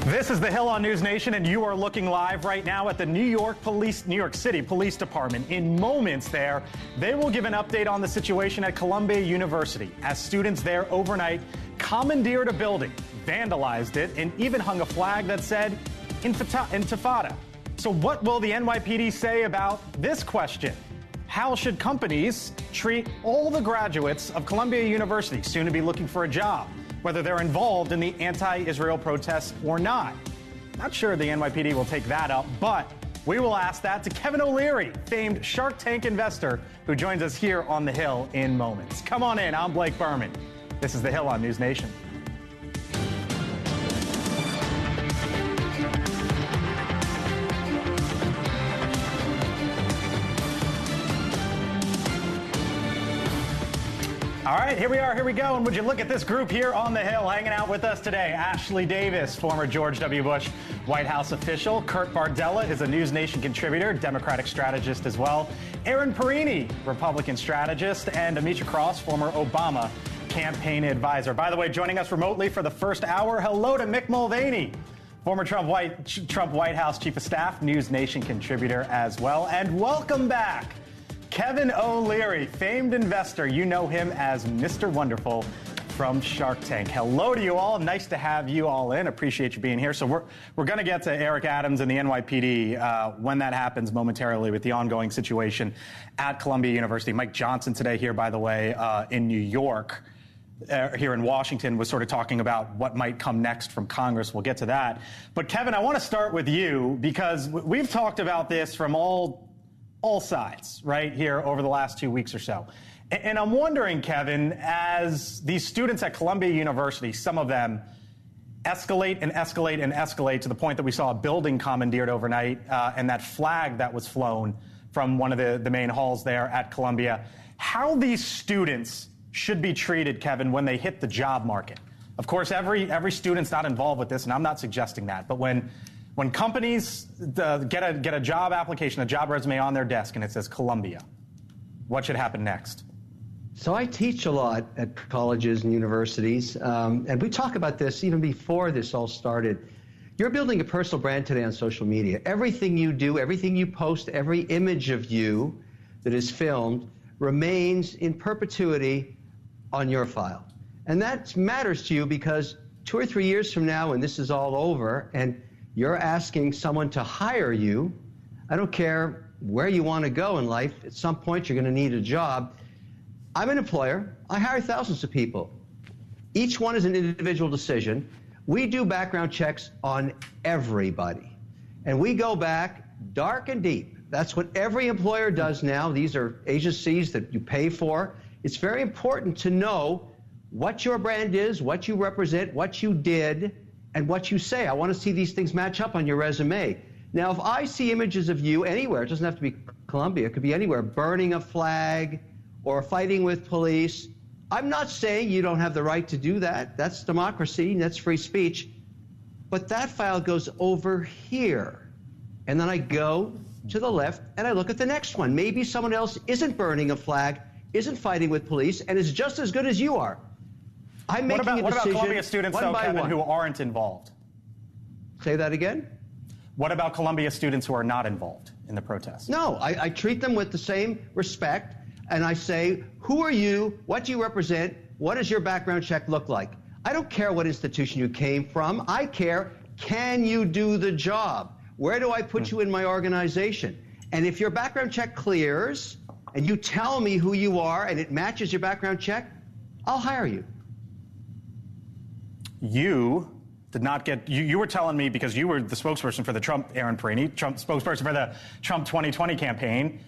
This is The Hill on NewsNation, and you are looking live right now at the New York City Police Department. In moments there, they will give an update on the situation at Columbia University as students there overnight commandeered a building, vandalized it, and even hung a flag that said Intifada. So what will the NYPD say about this question? How should companies treat all the graduates of Columbia University soon to be looking for a job, whether they're involved in the anti-Israel protests or not? Not sure the NYPD will take that up, but we will ask that to Kevin O'Leary, famed Shark Tank investor, who joins us here on The Hill in moments. Come on in, I'm Blake Berman. This is The Hill on NewsNation. All right, here we are, here we go. And would you look at this group here on The Hill hanging out with us today? Ashley Davis, former George W. Bush White House official. Kurt Bardella is a NewsNation contributor, Democratic strategist as well. Aaron Perini, Republican strategist. And Amisha Cross, former Obama campaign advisor. By the way, joining us remotely for the first hour, hello to Mick Mulvaney, former Trump White House chief of staff, NewsNation contributor as well. And welcome back, Kevin O'Leary, famed investor. You know him as Mr. Wonderful from Shark Tank. Hello to you all. Nice to have you all in. Appreciate you being here. So we're going to get to Eric Adams and the NYPD when that happens momentarily with the ongoing situation at Columbia University. Mike Johnson today here, by the way, in New York, here in Washington, was sort of talking about what might come next from Congress. We'll get to that. But Kevin, I want to start with you because we've talked about this from all sides right here over the last 2 weeks or so. And I'm wondering, Kevin, as these students at Columbia University, some of them escalate and escalate and escalate to the point that we saw a building commandeered overnight and that flag that was flown from one of the main halls there at Columbia, how these students should be treated, Kevin, when they hit the job market. Of course, every student's not involved with this, and I'm not suggesting that, but when companies get a job application, a job resume on their desk, and it says Columbia, what should happen next? So I teach a lot at colleges and universities, and we talk about this even before this all started. You're building a personal brand today on social media. Everything you do, everything you post, every image of you that is filmed remains in perpetuity on your file. And that matters to you because 2 or 3 years from now, when this is all over, and you're asking someone to hire you, I don't care where you want to go in life, at some point you're going to need a job. I'm an employer. I hire thousands of people. Each one is an individual decision. We do background checks on everybody. And we go back dark and deep. That's what every employer does now. These are agencies that you pay for. It's very important to know what your brand is, what you represent, what you did, and what you say. I want to see these things match up on your resume. Now, if I see images of you anywhere, it doesn't have to be Columbia, it could be anywhere, burning a flag or fighting with police, I'm not saying you don't have the right to do that. That's democracy, that's free speech. But that file goes over here. And then I go to the left and I look at the next one. Maybe someone else isn't burning a flag, isn't fighting with police, and is just as good as you are. I'm making a decision. What about Columbia students, though, Kevin, who aren't involved? Say that again? What about Columbia students who are not involved in the protests? No, I treat them with the same respect, and I say, who are you? What do you represent? What does your background check look like? I don't care what institution you came from. I care, can you do the job? Where do I put you in my organization? And if your background check clears, and you tell me who you are, and it matches your background check, I'll hire you. You did not get, you were telling me, because you were the spokesperson for the Trump, Aaron Perini, spokesperson for the Trump 2020 campaign,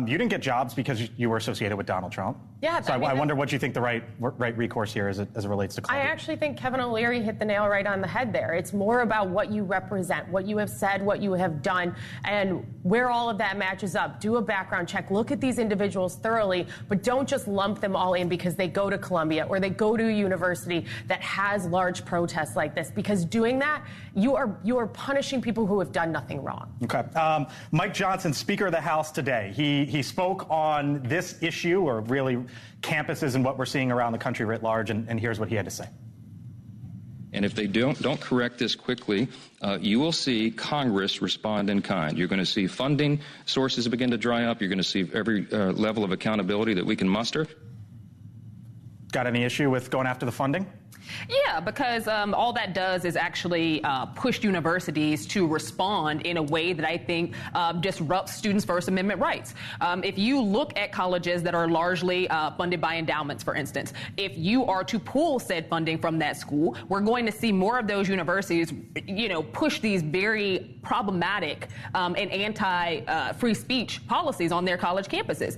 you didn't get jobs because you were associated with Donald Trump. Yeah, so I wonder what you think the right recourse here is as it relates to Columbia. I actually think Kevin O'Leary hit the nail right on the head there. It's more about what you represent, what you have said, what you have done, and where all of that matches up. Do a background check. Look at these individuals thoroughly, but don't just lump them all in because they go to Columbia or they go to a university that has large protests like this. Because doing that, you are punishing people who have done nothing wrong. Okay. Mike Johnson, Speaker of the House today, he spoke on this issue, or really campuses and what we're seeing around the country writ large, and here's what he had to say. And if they don't correct this quickly, you will see Congress respond in kind. You're going to see funding sources begin to dry up. You're going to see every level of accountability that we can muster. Got any issue with going after the funding? Yeah, because all that does is actually push universities to respond in a way that I think disrupts students' First Amendment rights. If you look at colleges that are largely funded by endowments, for instance, if you are to pull said funding from that school, we're going to see more of those universities, push these very problematic and anti-free speech policies on their college campuses.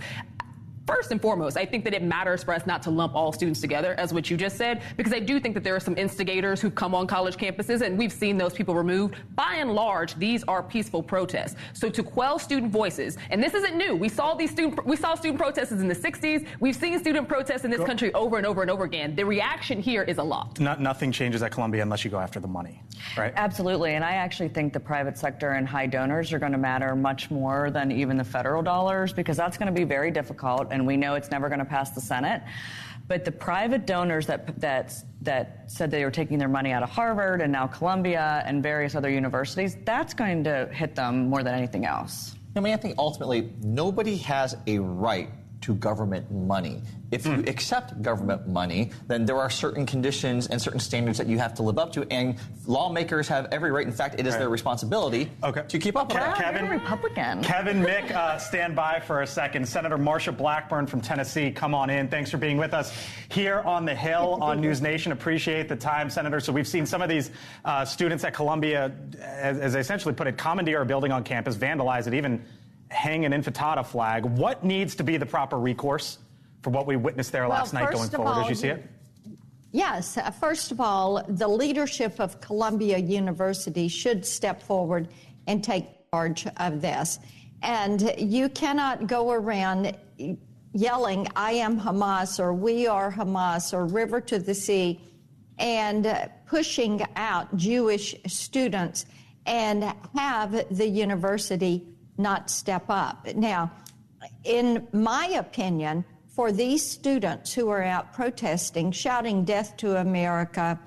First and foremost, I think that it matters for us not to lump all students together, as what you just said, because I do think that there are some instigators who come on college campuses, and we've seen those people removed. By and large, these are peaceful protests. So to quell student voices, and this isn't new. We saw student protests in the 60s. We've seen student protests in this country over and over and over again. The reaction here is a lot. Nothing changes at Columbia unless you go after the money, right? Absolutely, and I actually think the private sector and high donors are going to matter much more than even the federal dollars, because that's going to be very difficult. And we know it's never going to pass the Senate. But the private donors that said they were taking their money out of Harvard and now Columbia and various other universities, that's going to hit them more than anything else. I mean, I think ultimately nobody has a right to government money. If you accept government money, then there are certain conditions and certain standards that you have to live up to, and lawmakers have every right. In fact, it is their responsibility to keep up with that. Kevin, Republican. Kevin, Mick, stand by for a second. Senator Marsha Blackburn from Tennessee, come on in. Thanks for being with us here on the Hill on NewsNation. Appreciate the time, Senator. So we've seen some of these students at Columbia, as I essentially put it, commandeer a building on campus, vandalize it, even hang an intifada flag. What needs to be the proper recourse for what we witnessed there last night going forward, as you see it? Yes. First of all, the leadership of Columbia University should step forward and take charge of this. And you cannot go around yelling, I am Hamas, or we are Hamas, or River to the Sea, and pushing out Jewish students and have the university not step up. Now, in my opinion, for these students who are out protesting, shouting death to America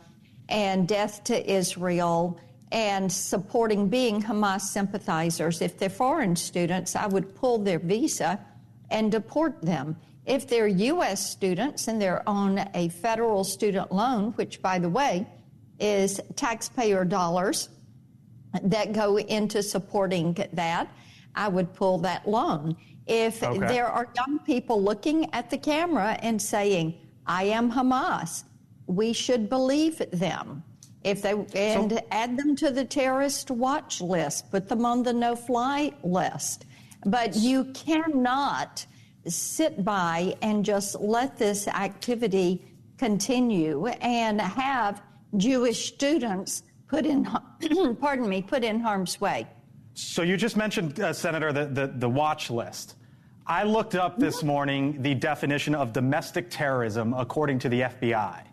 and death to Israel and supporting being Hamas sympathizers, if they're foreign students, I would pull their visa and deport them. If they're U.S. students and they're on a federal student loan, which, by the way, is taxpayer dollars that go into supporting that, I would pull that loan. If there are young people looking at the camera and saying, I am Hamas, we should believe them. Add them to the terrorist watch list, put them on the no-fly list. But you cannot sit by and just let this activity continue and have Jewish students put in harm's way. So you just mentioned, Senator, the watch list. I looked up this morning the definition of domestic terrorism according to the FBI,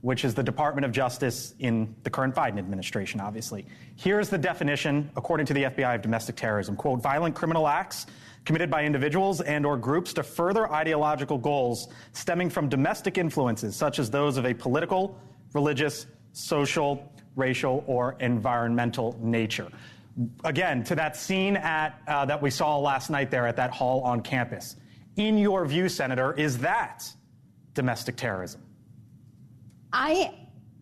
which is the Department of Justice in the current Biden administration, obviously. Here's the definition, according to the FBI, of domestic terrorism. Quote, violent criminal acts committed by individuals and or groups to further ideological goals stemming from domestic influences, such as those of a political, religious, social, racial, or environmental nature. Again, to that scene that we saw last night there at that hall on campus. In your view, Senator, is that domestic terrorism?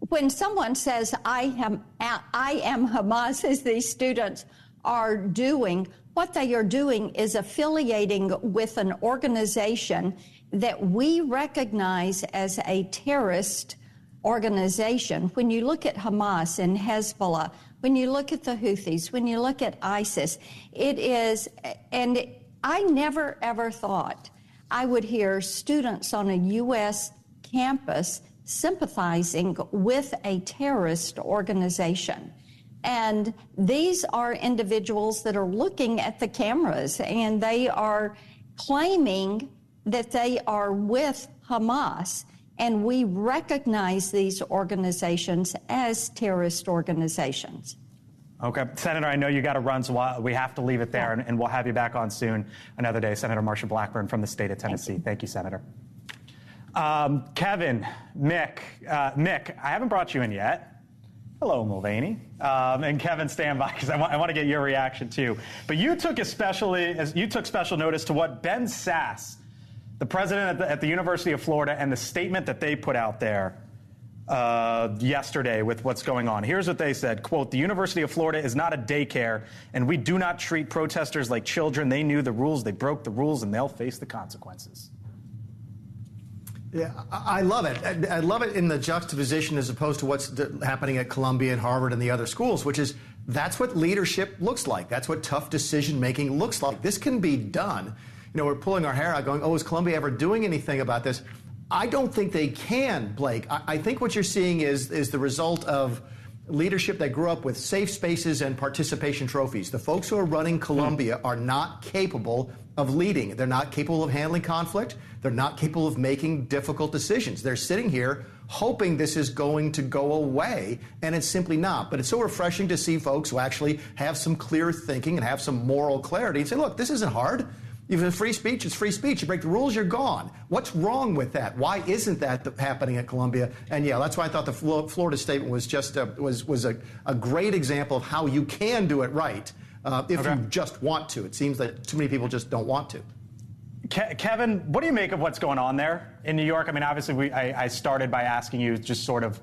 When someone says, I am Hamas, as these students are doing, what they are doing is affiliating with an organization that we recognize as a terrorist organization. When you look at Hamas and Hezbollah, when you look at the Houthis, when you look at ISIS, it is, and I never ever thought I would hear students on a U.S. campus sympathizing with a terrorist organization. And these are individuals that are looking at the cameras and they are claiming that they are with Hamas. And we recognize these organizations as terrorist organizations. Okay. Senator, I know you got to run, so we have to leave it there, and we'll have you back on soon another day. Senator Marsha Blackburn from the state of Tennessee. Thank you, Senator. Kevin, Mick, I haven't brought you in yet. Hello, Mulvaney. And Kevin, stand by, because I want to get your reaction, too. But you took special notice to what Ben Sasse, the president at the University of Florida, and the statement that they put out there yesterday with what's going on. Here's what they said, quote, "The University of Florida is not a daycare, and we do not treat protesters like children. They knew the rules, they broke the rules, and they'll face the consequences." Yeah, I love it. I love it in the juxtaposition as opposed to what's happening at Columbia and Harvard and the other schools, which is that's what leadership looks like. That's what tough decision-making looks like. This can be done. You know, we're pulling our hair out going, oh, is Columbia ever doing anything about this? I don't think they can, Blake. I think what you're seeing is the result of leadership that grew up with safe spaces and participation trophies. The folks who are running Columbia are not capable of leading. They're not capable of handling conflict. They're not capable of making difficult decisions. They're sitting here hoping this is going to go away, and it's simply not. But it's so refreshing to see folks who actually have some clear thinking and have some moral clarity and say, look, this isn't hard. Even free speech is free speech. You break the rules, you're gone. What's wrong with that? Why isn't that happening at Columbia? And yeah, that's why I thought the Florida statement was just was a great example of how you can do it right if you just want to. It seems that too many people just don't want to. Kevin, what do you make of what's going on there in New York? I mean, obviously, I started by asking you just sort of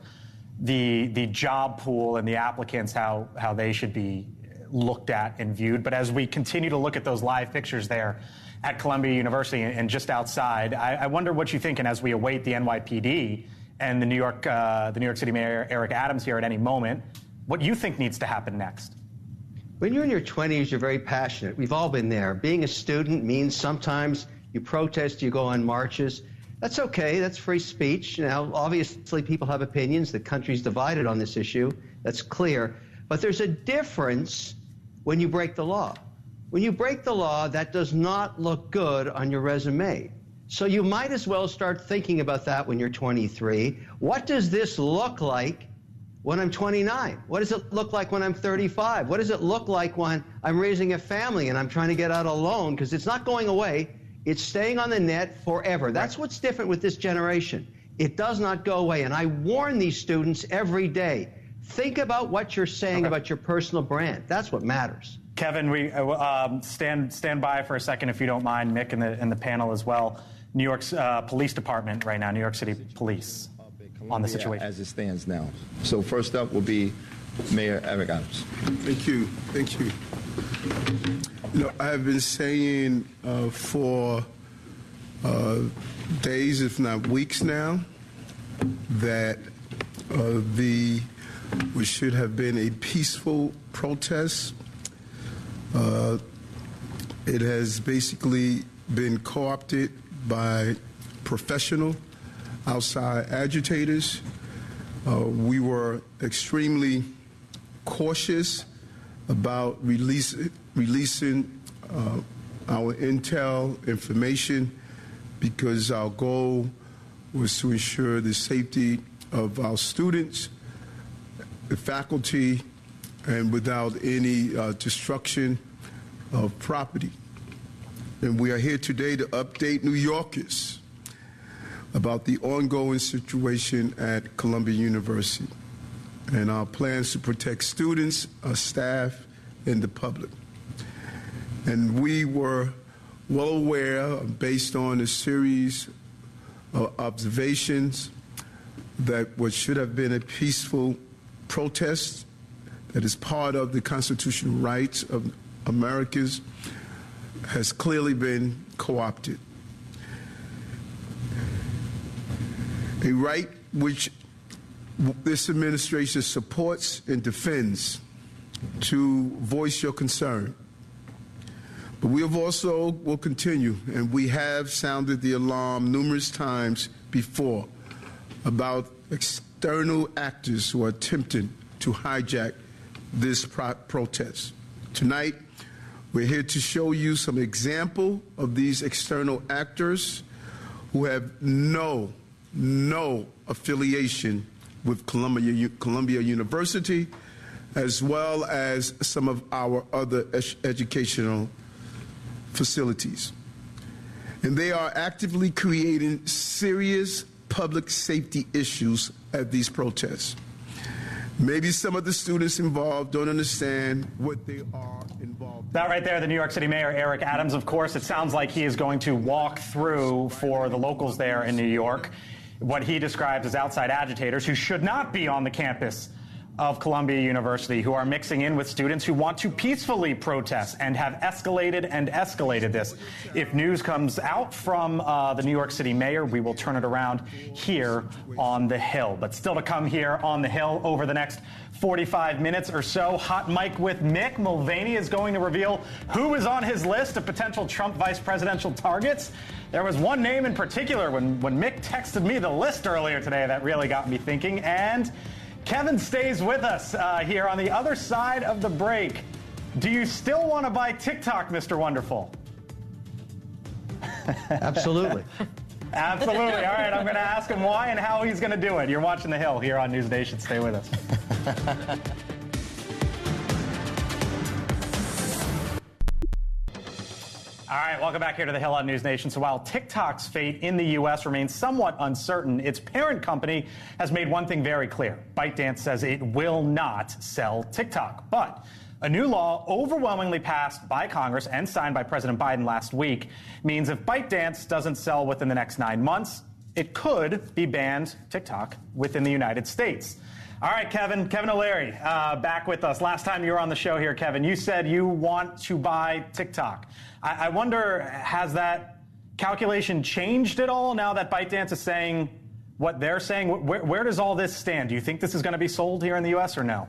the job pool and the applicants, how they should be looked at and viewed. But as we continue to look at those live pictures there at Columbia University and just outside, I wonder what you think. And as we await the NYPD and the New York City Mayor Eric Adams here at any moment, what you think needs to happen next? When you're in your 20s, you're very passionate. We've all been there. Being a student means sometimes you protest, you go on marches. That's okay. That's free speech. Now, obviously, people have opinions. The country's divided on this issue. That's clear. But there's a difference when you break the law. When you break the law, that does not look good on your resume. So you might as well start thinking about that when you're 23. What does this look like when I'm 29? What does it look like when I'm 35? What does it look like when I'm raising a family and I'm trying to get out a loan? Because it's not going away. It's staying on the net forever. That's what's different with this generation. It does not go away. And I warn these students every day. Think about what you're saying about your personal brand. That's what matters. Kevin, we stand by for a second, if you don't mind, Mick, and the panel as well. New York's police department right now, New York City Police, on the situation. As it stands now. So first up will be Mayor Eric Adams. Thank you. Thank you. You know, I have been saying for days, if not weeks now, that which should have been a peaceful protest. It has basically been co-opted by professional outside agitators. We were extremely cautious about releasing our intel information because our goal was to ensure the safety of our students, the faculty, and without any destruction of property. And we are here today to update New Yorkers about the ongoing situation at Columbia University and our plans to protect students, our staff, and the public. And we were well aware, based on a series of observations, that what should have been a peaceful protest that is part of the constitutional rights of Americans has clearly been co-opted. A right which this administration supports and defends, to voice your concern. But we have also will continue, and we have sounded the alarm numerous times before about external actors who are attempting to hijack this protest. Tonight, we're here to show you some example of these external actors who have no affiliation with Columbia University, as well as some of our other educational facilities. And they are actively creating serious public safety issues at these protests. Maybe some of the students involved don't understand what they are involved in. That right there, the New York City Mayor, Eric Adams, of course, it sounds like he is going to walk through for the locals there in New York what he describes as outside agitators who should not be on the campus of Columbia University, who are mixing in with students who want to peacefully protest and have escalated this. If news comes out from the New York City mayor, we will turn it around here on the Hill. But still to come here on the Hill over the next 45 minutes or so, Hot Mic with Mick Mulvaney is going to reveal who is on his list of potential Trump vice presidential targets. There was one name in particular when Mick texted me the list earlier today that really got me thinking, and Kevin stays with us here on the other side of the break. Do you still want to buy TikTok, Mr. Wonderful? Absolutely. Absolutely. All right, I'm going to ask him why and how he's going to do it. You're watching The Hill here on NewsNation. Stay with us. All right, welcome back here to The Hill on NewsNation. So while TikTok's fate in the U.S. remains somewhat uncertain, its parent company has made one thing very clear. ByteDance says it will not sell TikTok. But a new law overwhelmingly passed by Congress and signed by President Biden last week means if ByteDance doesn't sell within the next 9 months, it could be banned, TikTok, within the United States. All right, Kevin O'Leary, back with us. Last time you were on the show here, Kevin, you said you want to buy TikTok. I wonder, has that calculation changed at all now that ByteDance is saying what they're saying? Where does all this stand? Do you think this is going to be sold here in the U.S. or no?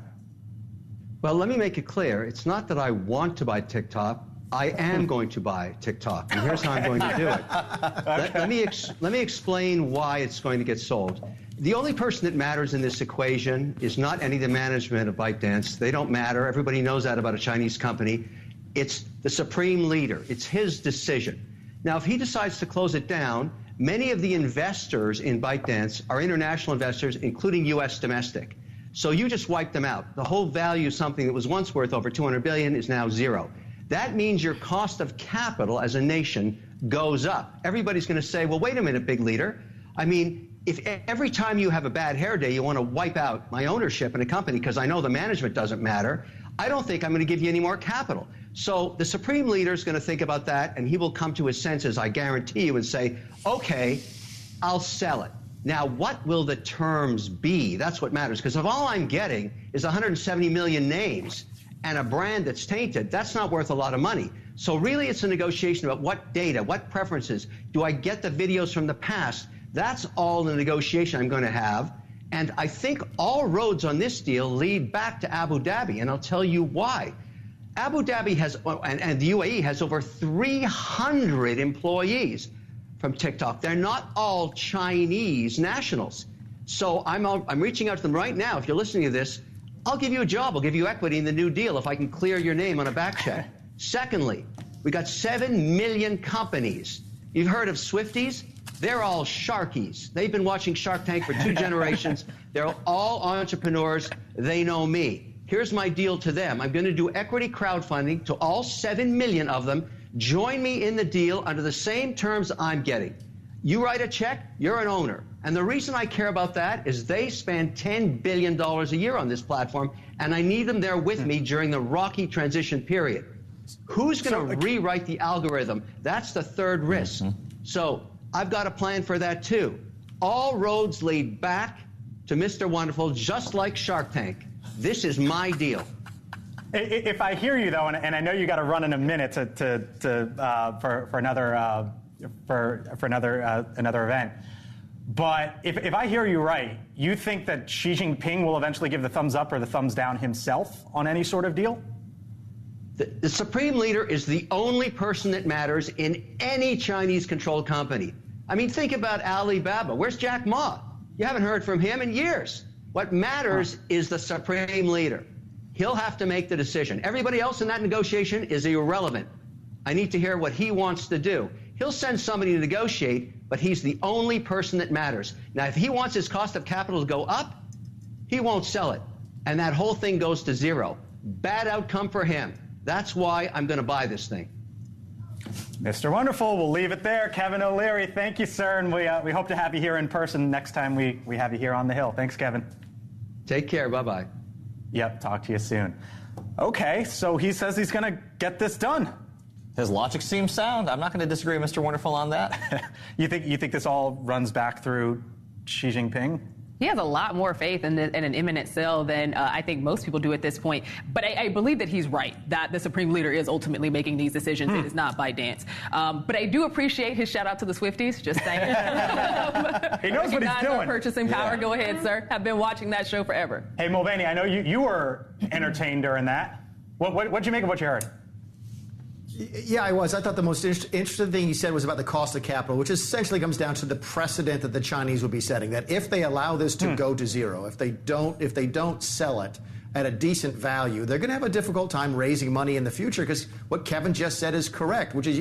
Well, let me make it clear. It's not that I want to buy TikTok. I am going to buy TikTok, and here's how I'm going to do it. Let me explain why it's going to get sold. The only person that matters in this equation is not any of the management of ByteDance. They don't matter. Everybody knows that about a Chinese company. It's the supreme leader. It's his decision. Now, if he decides to close it down, many of the investors in ByteDance are international investors, including U.S. domestic. So you just wipe them out. The whole value of something that was once worth over $200 billion is now zero. That means your cost of capital as a nation goes up. Everybody's going to say, well, wait a minute, big leader. I mean, if every time you have a bad hair day, you want to wipe out my ownership in a company because I know the management doesn't matter, I don't think I'm going to give you any more capital. So the supreme leader is going to think about that, and he will come to his senses, I guarantee you, and say, okay, I'll sell it. Now, what will the terms be? That's what matters, because if all I'm getting is 170 million names and a brand that's tainted, that's not worth a lot of money. So really it's a negotiation about what data, what preferences. Do I get the videos from the past? That's all the negotiation I'm going to have. And I think all roads on this deal lead back to Abu Dhabi, and I'll tell you why. Abu Dhabi has, and the UAE has over 300 employees from TikTok. They're not all Chinese nationals. So I'm reaching out to them right now. If you're listening to this, I'll give you a job. I'll give you equity in the new deal if I can clear your name on a back check. Secondly, we got 7 million companies. You've heard of Swifties? They're all Sharkies. They've been watching Shark Tank for 2 generations. They're all entrepreneurs. They know me. Here's my deal to them. I'm going to do equity crowdfunding to all 7 million of them. Join me in the deal under the same terms I'm getting. You write a check, you're an owner. And the reason I care about that is they spend $10 billion a year on this platform, and I need them there with me during the rocky transition period. Who's going to rewrite the algorithm? That's the third risk. So I've got a plan for that, too. All roads lead back to Mr. Wonderful, just like Shark Tank. This is my deal. If I hear you, though, and I know you got to run in a minute for another event, but if I hear you right, you think that Xi Jinping will eventually give the thumbs up or the thumbs down himself on any sort of deal? The supreme leader is the only person that matters in any Chinese-controlled company. I mean, think about Alibaba. Where's Jack Ma? You haven't heard from him in years. What matters is the supreme leader. He'll have to make the decision. Everybody else in that negotiation is irrelevant. I need to hear what he wants to do. He'll send somebody to negotiate, but he's the only person that matters. Now, if he wants his cost of capital to go up, he won't sell it. And that whole thing goes to zero. Bad outcome for him. That's why I'm going to buy this thing. Mr. Wonderful, we'll leave it there. Kevin O'Leary, thank you, sir. And we hope to have you here in person next time we have you here on the Hill. Thanks, Kevin. Take care. Bye-bye. Yep, talk to you soon. Okay, so he says he's going to get this done. His logic seems sound. I'm not going to disagree with Mr. Wonderful on that. You think this all runs back through Xi Jinping? He has a lot more faith in an imminent sale than I think most people do at this point. But I believe that he's right, that the Supreme Leader is ultimately making these decisions. It is not by dance. But I do appreciate his shout out to the Swifties. Just saying. He knows what he's doing. Purchasing power. Yeah. Go ahead, sir. I've been watching that show forever. Hey, Mulvaney, I know you were entertained during that. What'd you make of what you heard? Yeah, I was. I thought the most interesting thing he said was about the cost of capital, which essentially comes down to the precedent that the Chinese will be setting. That if they allow this to go to zero, if they don't sell it at a decent value, they're going to have a difficult time raising money in the future. Because what Kevin just said is correct, which is,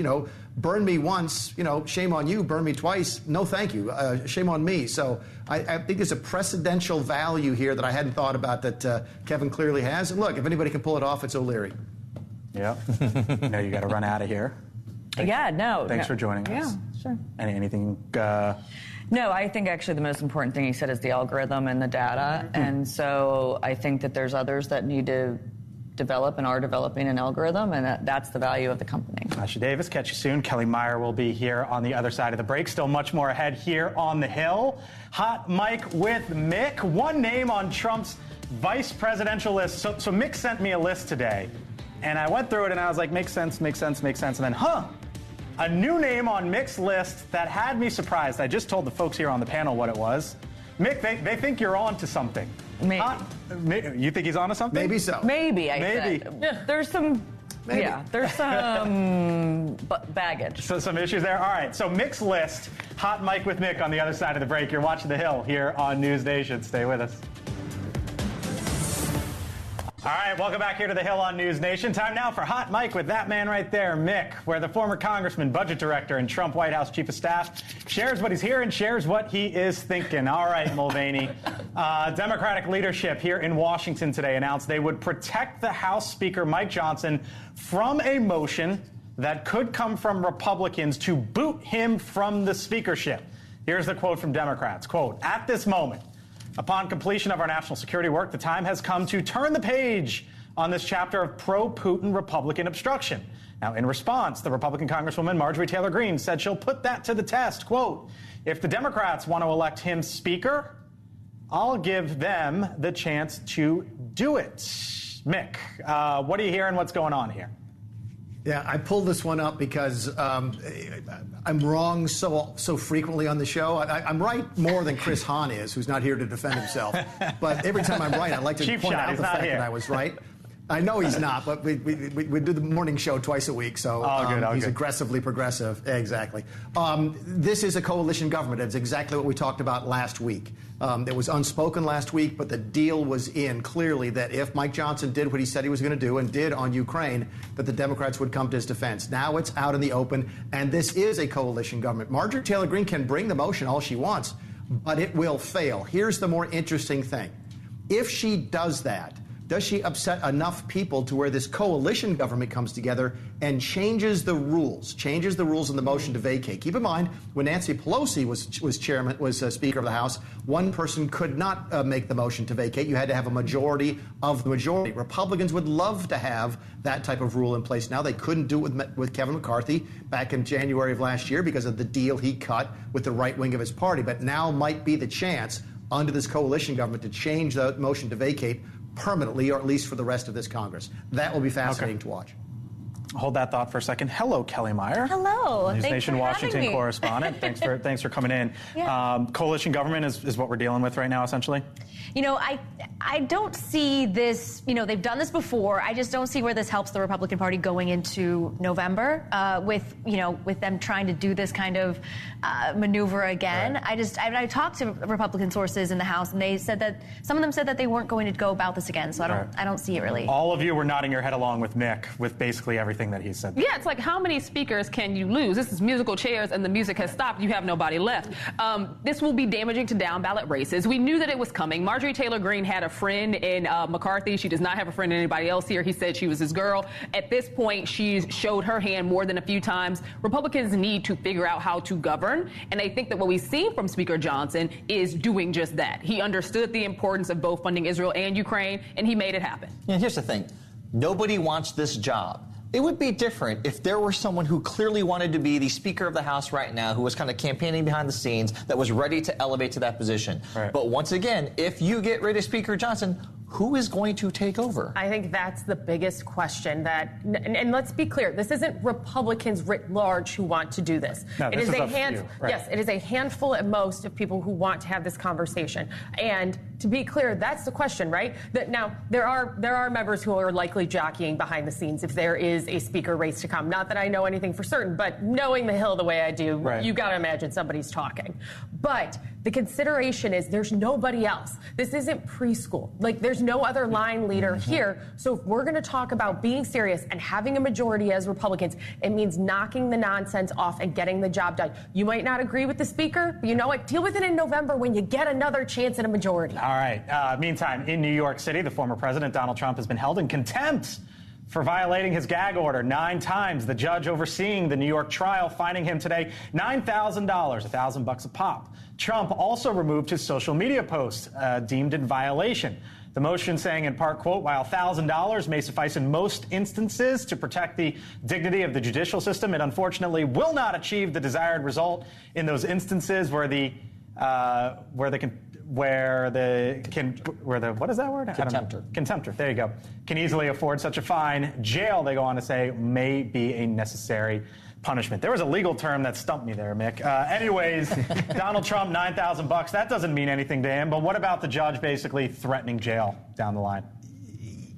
burn me once, shame on you. Burn me twice, no thank you. Shame on me. So I think there's a precedential value here that I hadn't thought about that Kevin clearly has. And look, if anybody can pull it off, it's O'Leary. Yeah. No, you got to run out of here. Thanks for joining us. Yeah, sure. Anything? No, I think actually the most important thing he said is the algorithm and the data. And so I think that there's others that need to develop and are developing an algorithm, and that's the value of the company. Ashley Davis, catch you soon. Kelly Meyer will be here on the other side of the break. Still much more ahead here on the Hill. Hot Mic with Mick. One name on Trump's vice presidential list. So Mick sent me a list today. And I went through it and I was like, makes sense. And then, a new name on Mick's list that had me surprised. I just told the folks here on the panel what it was. Mick, they think you're on to something. Maybe. You think he's on to something? Maybe so. Maybe. There's some... Maybe. Yeah, there's some baggage. So some issues there. All right, so Mick's list. Hot Mic with Mick on the other side of the break. You're watching The Hill here on NewsNation. Stay with us. All right, welcome back here to The Hill on NewsNation. Time now for Hot Mic with that man right there, Mick, where the former congressman, budget director, and Trump White House chief of staff shares what he's hearing, shares what he is thinking. All right, Mulvaney. Democratic leadership here in Washington today announced they would protect the House Speaker, Mike Johnson, from a motion that could come from Republicans to boot him from the speakership. Here's the quote from Democrats. Quote, "At this moment, upon completion of our national security work, the time has come to turn the page on this chapter of pro-Putin Republican obstruction." Now, in response, the Republican Congresswoman Marjorie Taylor Greene said she'll put that to the test. Quote, "If the Democrats want to elect him Speaker, I'll give them the chance to do it." Mick, what are you hearing? What's going on here? Yeah, I pulled this one up because I'm wrong so frequently on the show. I'm right more than Chris Hahn is, who's not here to defend himself. But every time I'm right, I like to point out the fact that I was right. I know he's not, but we do the morning show twice a week, so he's aggressively progressive. Exactly. This is a coalition government. It's exactly what we talked about last week. It was unspoken last week, but the deal was in clearly that if Mike Johnson did what he said he was going to do and did on Ukraine, that the Democrats would come to his defense. Now it's out in the open, and this is a coalition government. Marjorie Taylor Greene can bring the motion all she wants, but it will fail. Here's the more interesting thing. If she does that, does she upset enough people to where this coalition government comes together and changes the rules in the motion to vacate? Keep in mind, when Nancy Pelosi was Speaker of the House, one person could not make the motion to vacate. You had to have a majority of the majority. Republicans would love to have that type of rule in place now. They couldn't do it with Kevin McCarthy back in January of last year because of the deal he cut with the right wing of his party. But now might be the chance under this coalition government to change the motion to vacate permanently, or at least for the rest of this Congress. That will be fascinating to watch. Hold that thought for a second. Hello, Kelly Meyer. Hello. NewsNation Washington correspondent. Thanks for coming in. Yeah. Coalition government is what we're dealing with right now, essentially. I don't see this. They've done this before. I just don't see where this helps the Republican Party going into November with them trying to do this kind of maneuver again. Right. I talked to Republican sources in the House, and they said that some of them said that they weren't going to go about this again. So I don't see it really. All of you were nodding your head along with Mick with basically everything that he said. Yeah, it's like, how many speakers can you lose? This is musical chairs, and the music has stopped. You have nobody left. This will be damaging to down ballot races. We knew that it was coming. Marjorie Taylor Greene had a friend in McCarthy. She does not have a friend in anybody else here. He said she was his girl. At this point, she's showed her hand more than a few times. Republicans need to figure out how to govern, and I think that what we've seen from Speaker Johnson is doing just that. He understood the importance of both funding Israel and Ukraine, and he made it happen. Yeah, here's the thing. Nobody wants this job. It would be different if there were someone who clearly wanted to be the Speaker of the House right now, who was kind of campaigning behind the scenes, that was ready to elevate to that position. Right. But once again, if you get rid of Speaker Johnson, who is going to take over? I think that's the biggest question and let's be clear, this isn't Republicans writ large who want to do this. No, it is a right. Yes, it is a handful at most of people who want to have this conversation. And to be clear, that's the question, right? That now there are members who are likely jockeying behind the scenes if there is a speaker race to come. Not that I know anything for certain, but knowing the Hill the way I do, right, you got to imagine somebody's talking. But the consideration is there's nobody else. This isn't preschool. Like, there's no other line leader here. So if we're going to talk about being serious and having a majority as Republicans, it means knocking the nonsense off and getting the job done. You might not agree with the speaker, but you know what? Deal with it in November when you get another chance at a majority. All right. Meantime, in New York City, the former president, Donald Trump, has been held in contempt for violating his gag order 9 times. The judge overseeing the New York trial fining him today $9,000, $1,000 a pop. Trump also removed his social media posts deemed in violation. The motion saying in part, quote, while $1,000 may suffice in most instances to protect the dignity of the judicial system, it unfortunately will not achieve the desired result in those instances where the what is that word? Contemptor. There you go. Can easily afford such a fine. Jail, they go on to say, may be a necessary punishment. There was a legal term that stumped me there, Mick. Anyways, Donald Trump, $9,000. That doesn't mean anything to him. But what about the judge basically threatening jail down the line?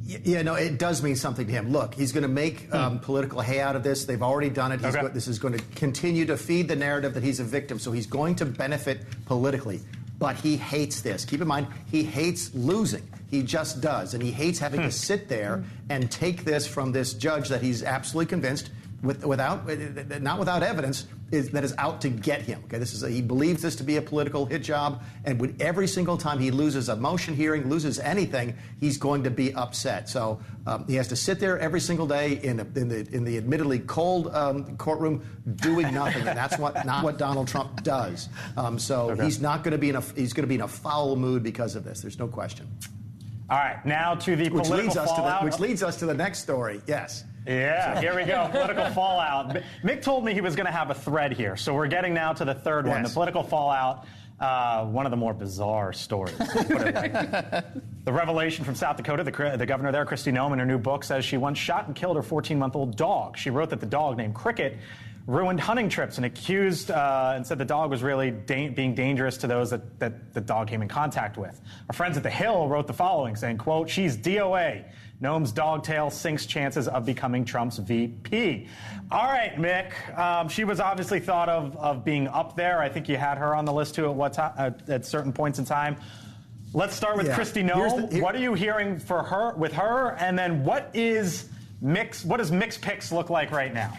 Yeah, no, it does mean something to him. Look, he's going to make political hay out of this. They've already done it. This is going to continue to feed the narrative that he's a victim. So he's going to benefit politically. But he hates this. Keep in mind, he hates losing. He just does. And he hates having to sit there and take this from this judge that he's absolutely convinced, not without evidence, that is out to get him. Okay, he believes this to be a political hit job, and with every single time he loses a motion hearing, loses anything, he's going to be upset. So he has to sit there every single day in the admittedly cold courtroom doing nothing, and that's not what Donald Trump does. He's going to be in a foul mood because of this. There's no question. All right, now to the political fallout. Which leads us to the next story. Yes. Yeah, here we go. Political fallout. Mick told me he was going to have a thread here, so we're getting now to the third one. The political fallout, one of the more bizarre stories. Put it like. The revelation from South Dakota, the governor there, Kristi Noem, in her new book, says she once shot and killed her 14-month-old dog. She wrote that the dog, named Cricket, ruined hunting trips and said the dog was really being dangerous to those that the dog came in contact with. Our friends at The Hill wrote the following, saying, quote, she's DOA. Noem's dog tail sinks chances of becoming Trump's VP. All right, Mick. She was obviously thought of being up there. I think you had her on the list too at certain points in time. Let's start with Kristi Noem. What are you hearing with her? And then what does Mick's picks look like right now?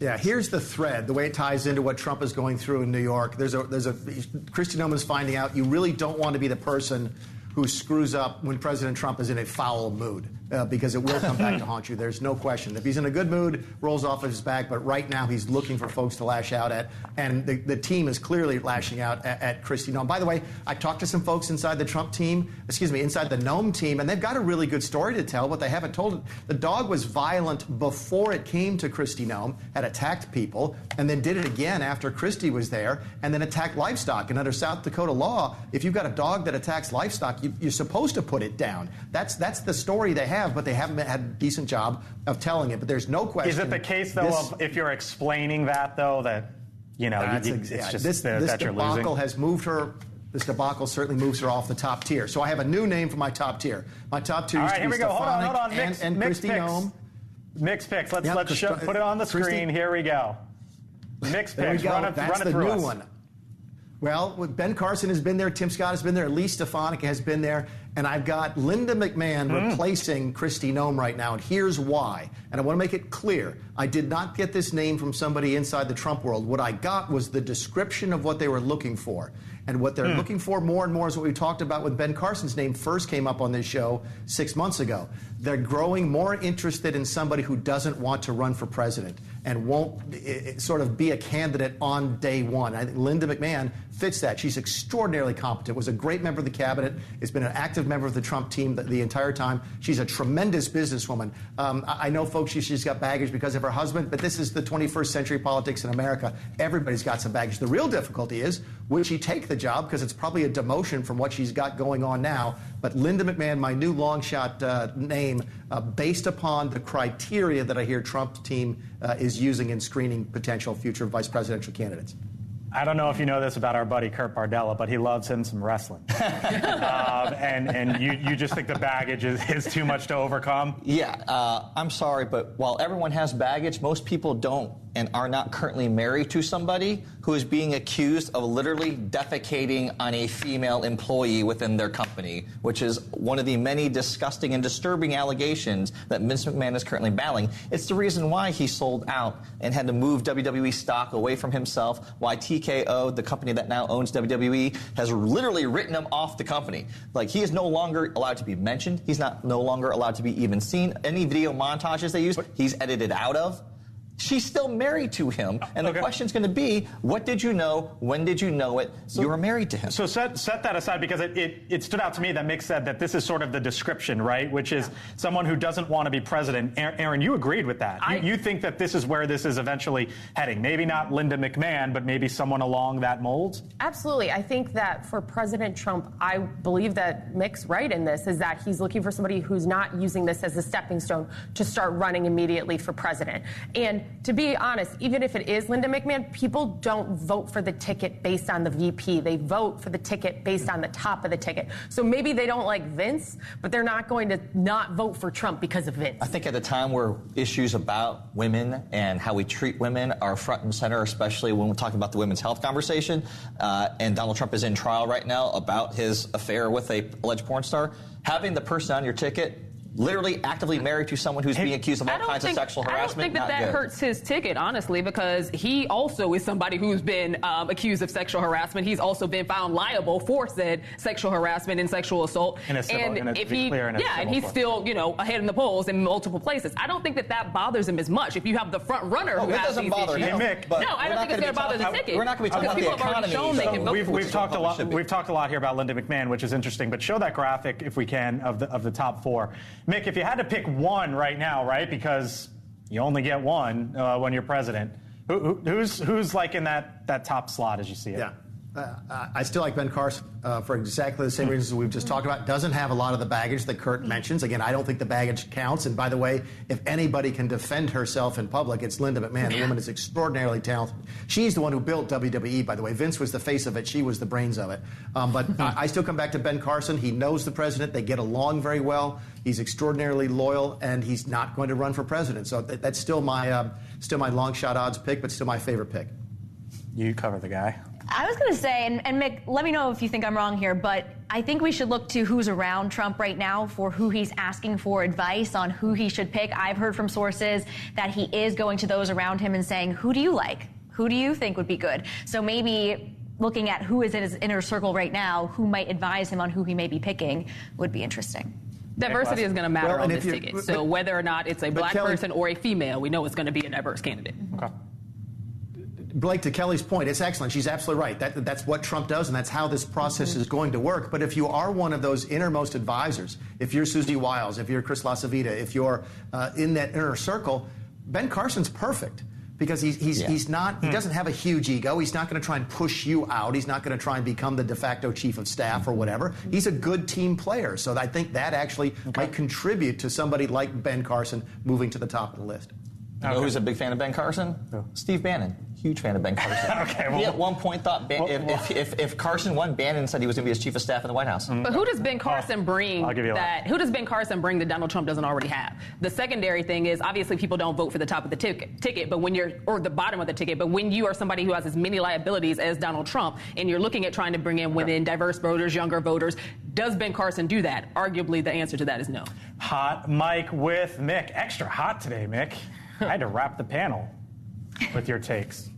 Yeah, here's the thread, the way it ties into what Trump is going through in New York. Kristi Noem is finding out you really don't want to be the person who screws up when President Trump is in a foul mood, because it will come back to haunt you. There's no question. If he's in a good mood, rolls off of his back, but right now he's looking for folks to lash out at, and the team is clearly lashing out at Kristi Noem. By the way, I talked to some folks inside the inside the Noem team, and they've got a really good story to tell, but they haven't told it. The dog was violent before it came to Kristi Noem, had attacked people, and then did it again after Kristi was there, and then attacked livestock. And under South Dakota law, if you've got a dog that attacks livestock, you're supposed to put it down. That's the story they have, but they haven't had a decent job of telling it. But there's no question. Is it the case, though, of if you're explaining that, though, that, it's just this that you're losing? Debacle has moved her. This debacle certainly moves her off the top tier. So I have a new name for my top tier. My top tier is here we go. Hold on. Kristi Noem. Mixed picks. Let's put it on the screen. Here we go. Mixed picks. Run it That's the through new us. one. Well, Ben Carson has been there, Tim Scott has been there, Elise Stefanik has been there, And I've got Linda McMahon replacing Kristi Noem right now, and here's why. And I want to make it clear. I did not get this name from somebody inside the Trump world. What I got was the description of what they were looking for. And what they're looking for more and more is what we talked about when Ben Carson's name first came up on this show 6 months ago. They're growing more interested in somebody who doesn't want to run for president and won't sort of be a candidate on day one. I think Linda McMahon fits that. She's extraordinarily competent, was a great member of the cabinet, has been an active member of the Trump team the entire time. She's a tremendous businesswoman. I know, folks, she's got baggage because of her husband, but this is the 21st century politics in America. Everybody's got some baggage. The real difficulty is, will she take the job? Because it's probably a demotion from what she's got going on now. But Linda McMahon, my new long shot name, based upon the criteria that I hear Trump's team is using in screening potential future vice presidential candidates. I don't know if you know this about our buddy Kurt Bardella, but he loves him some wrestling. And you just think the baggage is too much to overcome? Yeah, I'm sorry, but while everyone has baggage, most people don't and are not currently married to somebody who is being accused of literally defecating on a female employee within their company, which is one of the many disgusting and disturbing allegations that Vince McMahon is currently battling. It's the reason why he sold out and had to move WWE stock away from himself, why TKO, the company that now owns WWE, has literally written him off the company. Like, he is no longer allowed to be mentioned. He's no longer allowed to be even seen. Any video montages they use, he's edited out of. She's still married to him, and the question's going to be, what did you know? When did you know it? So, you were married to him. So set that aside, because it stood out to me that Mick said that this is sort of the description, right? Which is someone who doesn't want to be president. Aaron, you agreed with that. You think that this is where this is eventually heading. Maybe not Linda McMahon, but maybe someone along that mold? Absolutely. I think that for President Trump, I believe that Mick's right in this, is that he's looking for somebody who's not using this as a stepping stone to start running immediately for president. And to be honest, even if it is Linda McMahon, people don't vote for the ticket based on the VP. They vote for the ticket based on the top of the ticket. So maybe they don't like Vince, but they're not going to not vote for Trump because of Vince. I think at a time where issues about women and how we treat women are front and center, especially when we're talking about the women's health conversation, and Donald Trump is in trial right now about his affair with a alleged porn star, having the person on your ticket literally actively married to someone who's being accused of all kinds of sexual harassment. I don't think that hurts his ticket, honestly, because he also is somebody who's been accused of sexual harassment. He's also been found liable for said sexual harassment and sexual assault. And he's still, ahead in the polls in multiple places. I don't think that bothers him as much. If you have the front runner who has these issues. Mick, no, I don't think it's going to bother the ticket. We're not going to be talking about the economy. Shown they can vote for we've talked a lot here about Linda McMahon, which is interesting. But show that graphic, if we can, of the top four. Mick, if you had to pick one right now, right, because you only get one when you're president, who's like in that top slot as you see it? Yeah. I still like Ben Carson for exactly the same reasons we've just talked about. Doesn't have a lot of the baggage that Kurt mentions. Again, I don't think the baggage counts. And by the way, if anybody can defend herself in public, it's Linda McMahon. The woman is extraordinarily talented. She's the one who built WWE, by the way. Vince was the face of it. She was the brains of it. But I still come back to Ben Carson. He knows the president. They get along very well. He's extraordinarily loyal, and he's not going to run for president. So that's still my long shot odds pick, but still my favorite pick. You cover the guy. I was going to say, and Mick, let me know if you think I'm wrong here, but I think we should look to who's around Trump right now for who he's asking for advice on who he should pick. I've heard from sources that he is going to those around him and saying, who do you like? Who do you think would be good? So maybe looking at who is in his inner circle right now, who might advise him on who he may be picking, would be interesting. Diversity is going to matter on this ticket. So whether or not it's a black person or a female, we know it's going to be a diverse candidate. Okay. Blake, to Kelly's point, it's excellent. She's absolutely right. That's what Trump does, and that's how this process is going to work. But if you are one of those innermost advisors, if you're Susie Wiles, if you're Chris LaCivita, if you're in that inner circle, Ben Carson's perfect. Because he's not, he doesn't have a huge ego. He's not going to try and push you out. He's not going to try and become the de facto chief of staff or whatever. He's a good team player. So I think that actually might contribute to somebody like Ben Carson moving to the top of the list. You know who's a big fan of Ben Carson? Steve Bannon. Huge fan of Ben Carson. He at one point thought if Carson won, Bannon said he was going to be his chief of staff in the White House. But who does Ben Carson bring who does Ben Carson bring that Donald Trump doesn't already have? The secondary thing is, obviously people don't vote for the top of the ticket, but when you're, or the bottom of the ticket, but when you are somebody who has as many liabilities as Donald Trump, and you're looking at trying to bring in women, diverse voters, younger voters, Does Ben Carson do that? Arguably, the answer to that is no. Hot Mike with Mick. Extra hot today, Mick. I had to wrap the panel with your takes.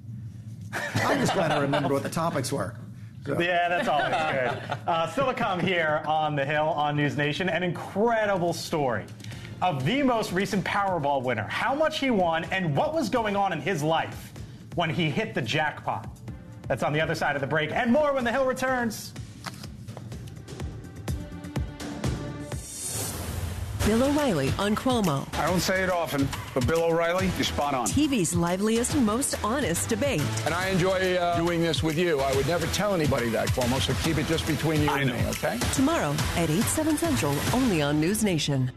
I'm just glad I remembered what the topics were. So. Yeah, that's always good. Still to come here on the Hill on News Nation, an incredible story of the most recent Powerball winner, how much he won, and what was going on in his life when he hit the jackpot. That's on the other side of the break, and more when the Hill returns. Bill O'Reilly on Cuomo. I don't say it often, but Bill O'Reilly, you're spot on. TV's liveliest and most honest debate. And I enjoy doing this with you. I would never tell anybody that, Cuomo, so keep it just between you and me, okay? Tomorrow at 8, 7 Central, only on News Nation.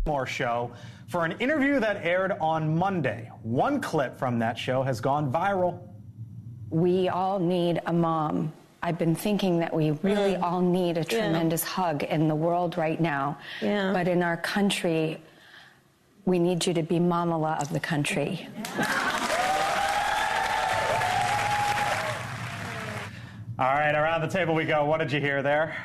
More show for an interview that aired on Monday. One clip from that show has gone viral. We all need a mom. I've been thinking that we really all need a tremendous hug in the world right now. Yeah. But in our country, we need you to be Mamala of the country. All right, around the table we go. What did you hear there,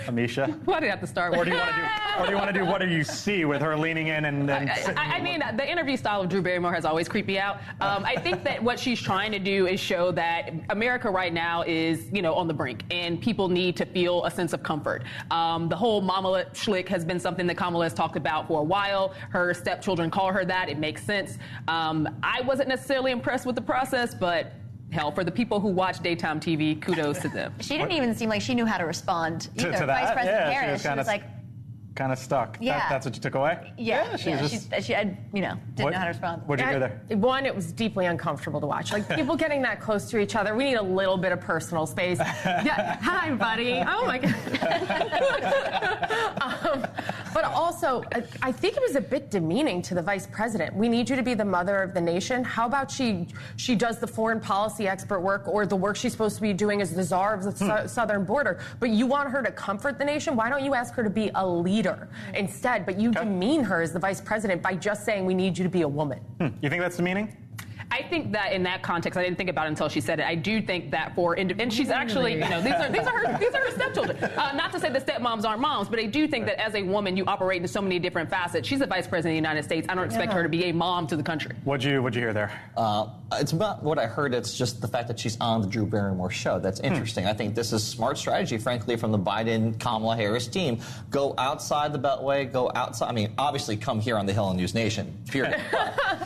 Amisha? Why did I have to start with? Or do you want to do what do you see with her leaning in and I mean, the interview style of Drew Barrymore has always creeped me out. I think that what she's trying to do is show that America right now is, on the brink, and people need to feel a sense of comfort. The whole Mamala schlick has been something that Kamala has talked about for a while. Her stepchildren call her that. It makes sense. I wasn't necessarily impressed with the process, but hell, for the people who watch daytime TV, kudos to them. She didn't even seem like she knew how to respond either. To that? Vice President Harris, she was like kind of stuck. Yeah. That's what you took away? She didn't know how to respond. What'd you hear there? One, it was deeply uncomfortable to watch. Like, people getting that close to each other, we need a little bit of personal space. Yeah, hi, buddy. Oh, my God. But also, I think it was a bit demeaning to the vice president. We need you to be the mother of the nation. How about she does the foreign policy expert work, or the work she's supposed to be doing as the czar of the southern border, but you want her to comfort the nation? Why don't you ask her to be a leader instead? But you demean her as the vice president by just saying we need you to be a woman. You think that's demeaning? I think that in that context, I didn't think about it until she said it. I do think that and she's actually, these are her stepchildren. Not to say that stepmoms aren't moms, but I do think that as a woman, you operate in so many different facets. She's the vice president of the United States. I don't expect her to be a mom to the country. What'd you hear there? It's not what I heard. It's just the fact that she's on the Drew Barrymore show. That's interesting. I think this is smart strategy, frankly, from the Biden-Kamala Harris team. Go outside the Beltway. Go outside. I mean, obviously, come here on the Hill and News Nation. Period.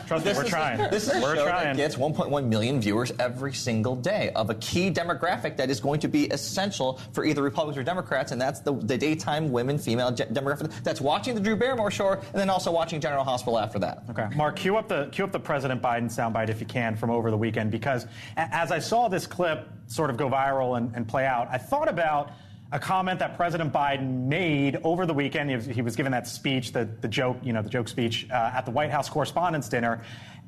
Trust me, we're trying. This is a show that gets 1.1 million viewers every single day of a key demographic that is going to be essential for either Republicans or Democrats, and that's the daytime women, female demographic that's watching the Drew Barrymore show, and then also watching General Hospital after that. Okay, Mark, cue up the President Biden soundbite if you can from over the weekend, because as I saw this clip sort of go viral and play out, I thought about a comment that President Biden made over the weekend. He was giving that speech, the joke speech at the White House Correspondents' Dinner.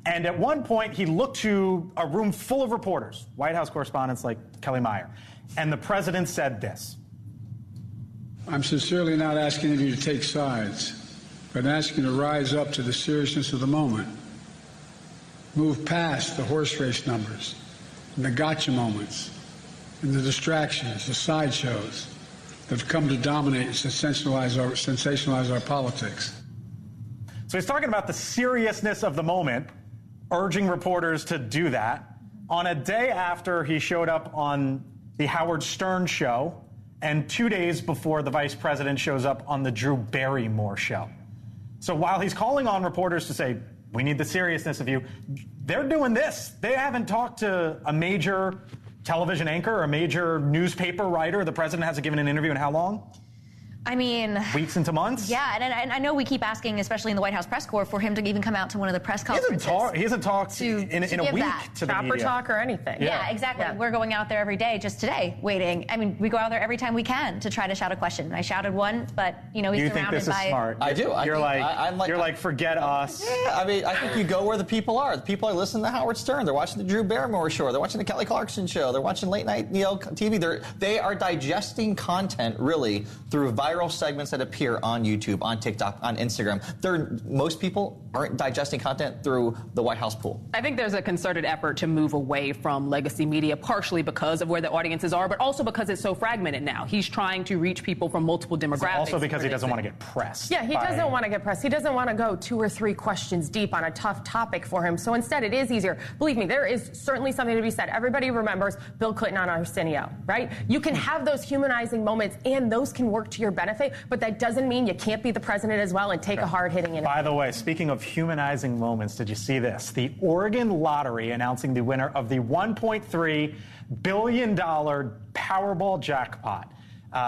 And at one point, he looked to a room full of reporters, White House correspondents like Kelly Meyer. And the president said this. I'm sincerely not asking of you to take sides, but asking you to rise up to the seriousness of the moment. Move past the horse race numbers and the gotcha moments and the distractions, the sideshows that have come to dominate and sensationalize our politics. So he's talking about the seriousness of the moment, urging reporters to do that on a day after he showed up on the Howard Stern show and 2 days before the vice president shows up on the Drew Barrymore show. So while he's calling on reporters to say, we need the seriousness of you, they're doing this. They haven't talked to a major television anchor or a major newspaper writer. The president hasn't given an interview in how long? I mean, weeks into months? Yeah, and I know we keep asking, especially in the White House press corps, for him to even come out to one of the press conferences. He hasn't talked in a week to the Chopper media. talk or anything. Yeah, exactly. Yeah. We're going out there every day, just today, waiting. I mean, we go out there every time we can to try to shout a question. I shouted one, but, he's surrounded by... You think this is smart? I do. You're like, forget us. Yeah, I mean, I think you go where the people are. The people are listening to Howard Stern. They're watching the Drew Barrymore show. They're watching the Kelly Clarkson show. They're watching late night TV. They are digesting content, really, through viral viral segments that appear on YouTube, on TikTok, on Instagram, most people aren't digesting content through the White House pool. I think there's a concerted effort to move away from legacy media, partially because of where the audiences are, but also because it's so fragmented now. He's trying to reach people from multiple demographics. Also because he doesn't want to get pressed. Yeah, he doesn't want to get pressed. He doesn't want to go 2 or 3 questions deep on a tough topic for him. So instead, it is easier. Believe me, there is certainly something to be said. Everybody remembers Bill Clinton on Arsenio, right? You can have those humanizing moments, and those can work to your benefit, but that doesn't mean you can't be the president as well and take a hard-hitting interview. By the way, speaking of humanizing moments, did you see this? The Oregon Lottery announcing the winner of the $1.3 billion Powerball jackpot.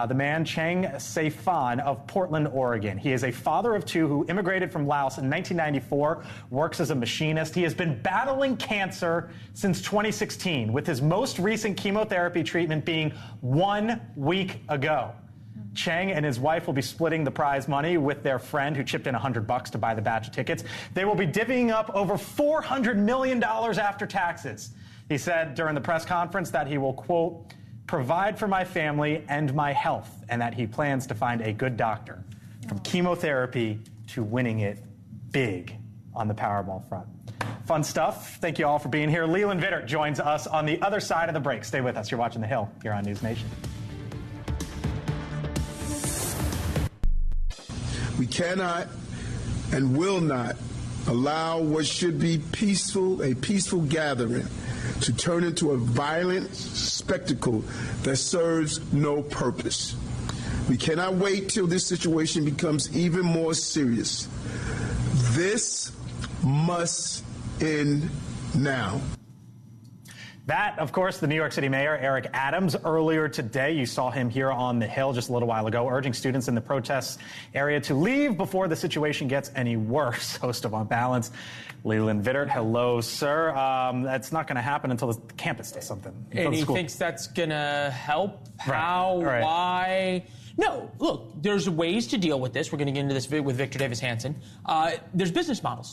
The man, Cheng Seifan of Portland, Oregon. He is a father of 2 who immigrated from Laos in 1994, works as a machinist. He has been battling cancer since 2016, with his most recent chemotherapy treatment being 1 week ago. Cheng and his wife will be splitting the prize money with their friend who chipped in $100 to buy the batch of tickets. They will be divvying up over $400 million after taxes. He said during the press conference that he will, quote, provide for my family and my health, and that he plans to find a good doctor. From chemotherapy to winning it big on the Powerball front. Fun stuff. Thank you all for being here. Leland Vittert joins us on the other side of the break. Stay with us. You're watching The Hill here on NewsNation. We cannot and will not allow what should be a peaceful gathering to turn into a violent spectacle that serves no purpose. We cannot wait till this situation becomes even more serious. This must end now. That, of course, the New York City Mayor, Eric Adams, earlier today. You saw him here on the Hill just a little while ago, urging students in the protest area to leave before the situation gets any worse. Host of On Balance, Leland Vittert. Hello, sir. That's not going to happen until the campus does something. And he thinks that's going to help? How? Right. Why? No, look, there's ways to deal with this. We're going to get into this with Victor Davis Hanson. There's business models.